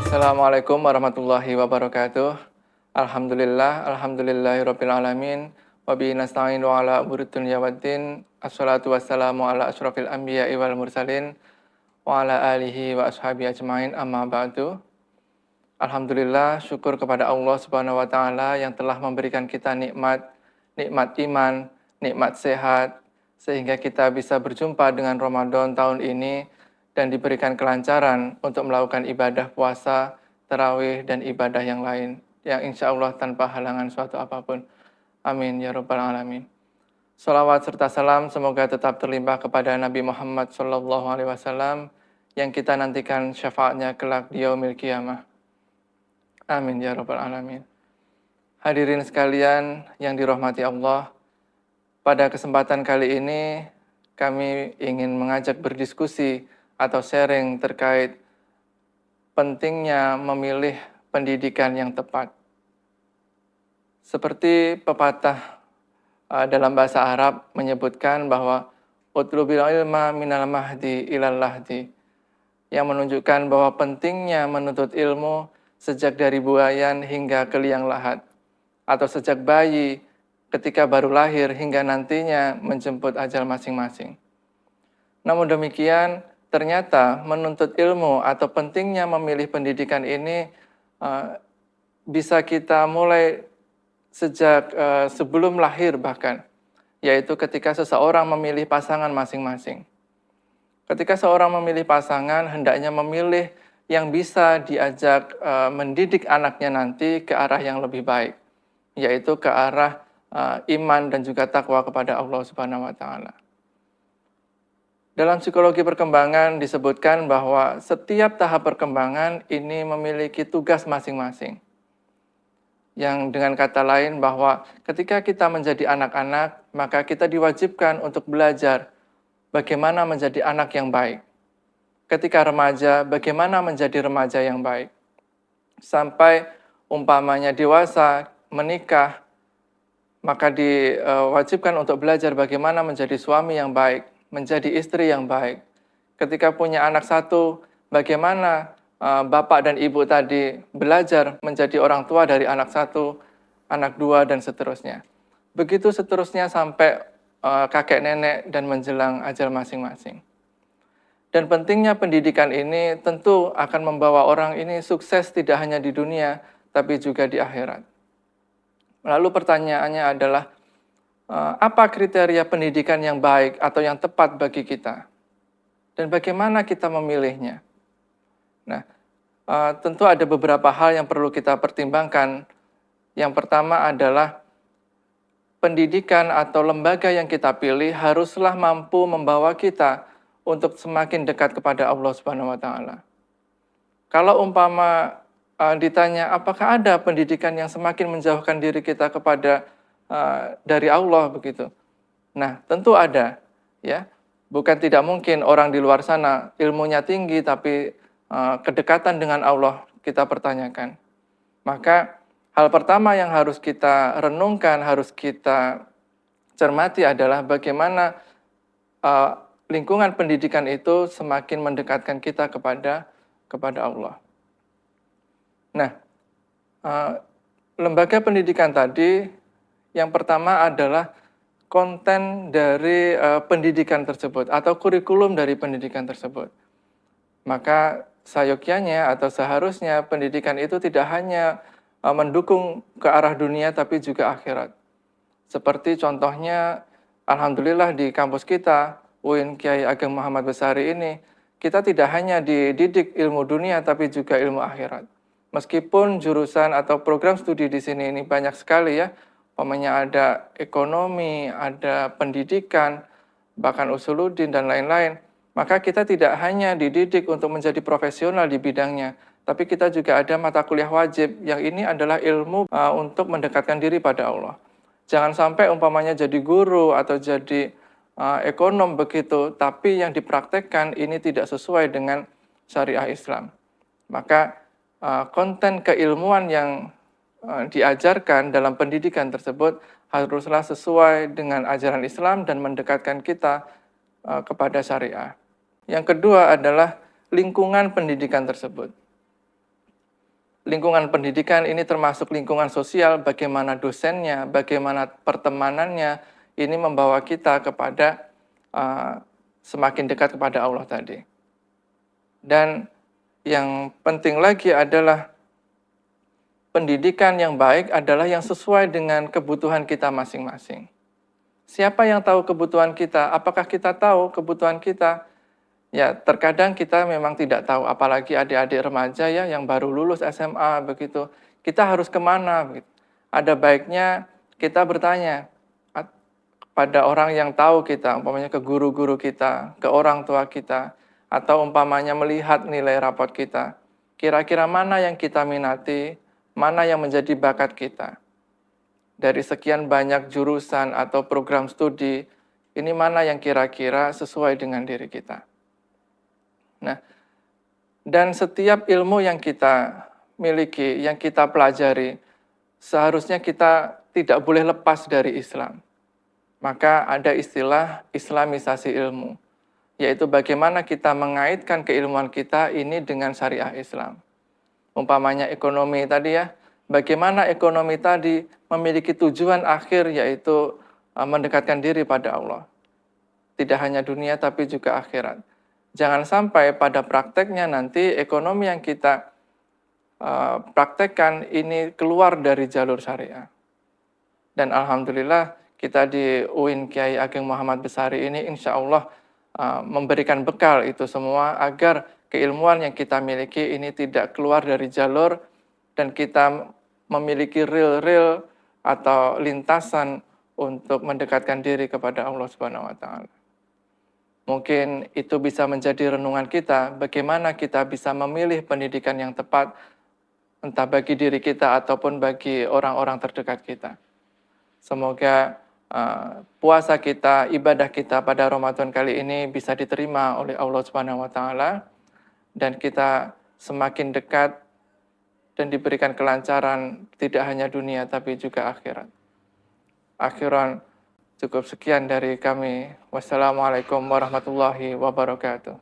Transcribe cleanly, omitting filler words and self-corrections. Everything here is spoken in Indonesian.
Assalamualaikum warahmatullahi wabarakatuh. Alhamdulillahirabbil alamin. Wa bihi nasta'inu ala umuri dunya waddin. Assalatu wassalamu ala asyrofil anbiya'i wal mursalin wa ala alihi wa ashabihi ajmain amma ba'du. Alhamdulillah, syukur kepada Allah Subhanahu wa taala yang telah memberikan kita nikmat iman, nikmat sehat, sehingga kita bisa berjumpa dengan Ramadan tahun ini dan diberikan kelancaran untuk melakukan ibadah puasa, tarawih, dan ibadah yang lain yang insya Allah tanpa halangan suatu apapun. Amin ya rabbal alamin. Salawat serta salam semoga tetap terlimpah kepada Nabi Muhammad SAW yang kita nantikan syafaatnya kelak di yaumil qiyamah. Amin ya rabbal alamin. Hadirin sekalian yang dirahmati Allah, pada kesempatan kali ini kami ingin mengajak berdiskusi atau sharing terkait pentingnya memilih pendidikan yang tepat. Seperti pepatah dalam bahasa Arab menyebutkan bahwa utlubil ilma minal mahdi ilal lahdi, yang menunjukkan bahwa pentingnya menuntut ilmu sejak dari buayan hingga ke liang lahat, atau sejak bayi ketika baru lahir hingga nantinya menjemput ajal masing-masing. Namun demikian, ternyata menuntut ilmu atau pentingnya memilih pendidikan ini bisa kita mulai sejak sebelum lahir bahkan, yaitu ketika seseorang memilih pasangan masing-masing. Ketika seorang memilih pasangan, hendaknya memilih yang bisa diajak mendidik anaknya nanti ke arah yang lebih baik, yaitu ke arah iman dan juga takwa kepada Allah Subhanahu wa taala. Dalam psikologi perkembangan disebutkan bahwa setiap tahap perkembangan ini memiliki tugas masing-masing. Yang dengan kata lain bahwa ketika kita menjadi anak-anak, maka kita diwajibkan untuk belajar bagaimana menjadi anak yang baik. Ketika remaja, bagaimana menjadi remaja yang baik. Sampai umpamanya dewasa, menikah, maka diwajibkan untuk belajar bagaimana menjadi suami yang baik, menjadi istri yang baik. Ketika punya anak satu, bagaimana bapak dan ibu tadi belajar menjadi orang tua dari anak satu, anak dua, dan seterusnya. Begitu seterusnya sampai kakek nenek dan menjelang ajal masing-masing. Dan pentingnya pendidikan ini tentu akan membawa orang ini sukses tidak hanya di dunia, tapi juga di akhirat. Lalu pertanyaannya adalah, apa kriteria pendidikan yang baik atau yang tepat bagi kita? Dan bagaimana kita memilihnya? Nah, tentu ada beberapa hal yang perlu kita pertimbangkan. Yang pertama adalah pendidikan atau lembaga yang kita pilih haruslah mampu membawa kita untuk semakin dekat kepada Allah Subhanahu wa taala. Kalau umpama ditanya apakah ada pendidikan yang semakin menjauhkan diri kita kepada dari Allah begitu. Nah, tentu ada, ya. Bukan tidak mungkin orang di luar sana ilmunya tinggi tapi kedekatan dengan Allah kita pertanyakan. Maka hal pertama yang harus kita renungkan, harus kita cermati adalah bagaimana lingkungan pendidikan itu semakin mendekatkan kita kepada Allah. Nah, lembaga pendidikan tadi yang pertama adalah konten dari pendidikan tersebut atau kurikulum dari pendidikan tersebut. Maka seyogyanya atau seharusnya pendidikan itu tidak hanya mendukung ke arah dunia tapi juga akhirat. Seperti contohnya, alhamdulillah di kampus kita, UIN Kiai Ageng Muhammad Besari ini, kita tidak hanya dididik ilmu dunia tapi juga ilmu akhirat. Meskipun jurusan atau program studi di sini ini banyak sekali ya, umpamanya ada ekonomi, ada pendidikan, bahkan usuluddin dan lain-lain, maka kita tidak hanya dididik untuk menjadi profesional di bidangnya, tapi kita juga ada mata kuliah wajib yang ini adalah ilmu untuk mendekatkan diri pada Allah. Jangan sampai umpamanya jadi guru atau jadi ekonom begitu, tapi yang dipraktekkan ini tidak sesuai dengan syariah Islam. Maka konten keilmuan yang diajarkan dalam pendidikan tersebut haruslah sesuai dengan ajaran Islam dan mendekatkan kita kepada syariah. Yang kedua adalah lingkungan pendidikan tersebut. Lingkungan pendidikan ini termasuk lingkungan sosial, bagaimana dosennya, bagaimana pertemanannya, ini membawa kita kepada semakin dekat kepada Allah tadi. Dan yang penting lagi adalah pendidikan yang baik adalah yang sesuai dengan kebutuhan kita masing-masing. Siapa yang tahu kebutuhan kita? Apakah kita tahu kebutuhan kita? Ya, terkadang kita memang tidak tahu, apalagi adik-adik remaja ya yang baru lulus SMA begitu. Kita harus kemana? Begitu. Ada baiknya kita bertanya pada orang yang tahu kita, umpamanya ke guru-guru kita, ke orang tua kita, atau umpamanya melihat nilai rapot kita. Kira-kira mana yang kita minati, mana yang menjadi bakat kita. Dari sekian banyak jurusan atau program studi, ini mana yang kira-kira sesuai dengan diri kita. Nah, dan setiap ilmu yang kita miliki, yang kita pelajari, seharusnya kita tidak boleh lepas dari Islam. Maka ada istilah Islamisasi ilmu, yaitu bagaimana kita mengaitkan keilmuan kita ini dengan syariah Islam. Umpamanya ekonomi tadi ya, bagaimana ekonomi tadi memiliki tujuan akhir yaitu mendekatkan diri pada Allah. Tidak hanya dunia tapi juga akhirat. Jangan sampai pada prakteknya nanti ekonomi yang kita praktekkan ini keluar dari jalur syariah. Dan alhamdulillah kita di UIN Kiai Ageng Muhammad Besari ini insya Allah memberikan bekal itu semua agar keilmuan yang kita miliki ini tidak keluar dari jalur dan kita memiliki real atau lintasan untuk mendekatkan diri kepada Allah Subhanahu wa taala. Mungkin itu bisa menjadi renungan kita, bagaimana kita bisa memilih pendidikan yang tepat, entah bagi diri kita ataupun bagi orang-orang terdekat kita. Semoga puasa kita, ibadah kita pada Ramadan kali ini bisa diterima oleh Allah Subhanahu wa taala dan kita semakin dekat dan diberikan kelancaran tidak hanya dunia tapi juga akhirat. Akhiran cukup sekian dari kami. Wassalamualaikum warahmatullahi wabarakatuh.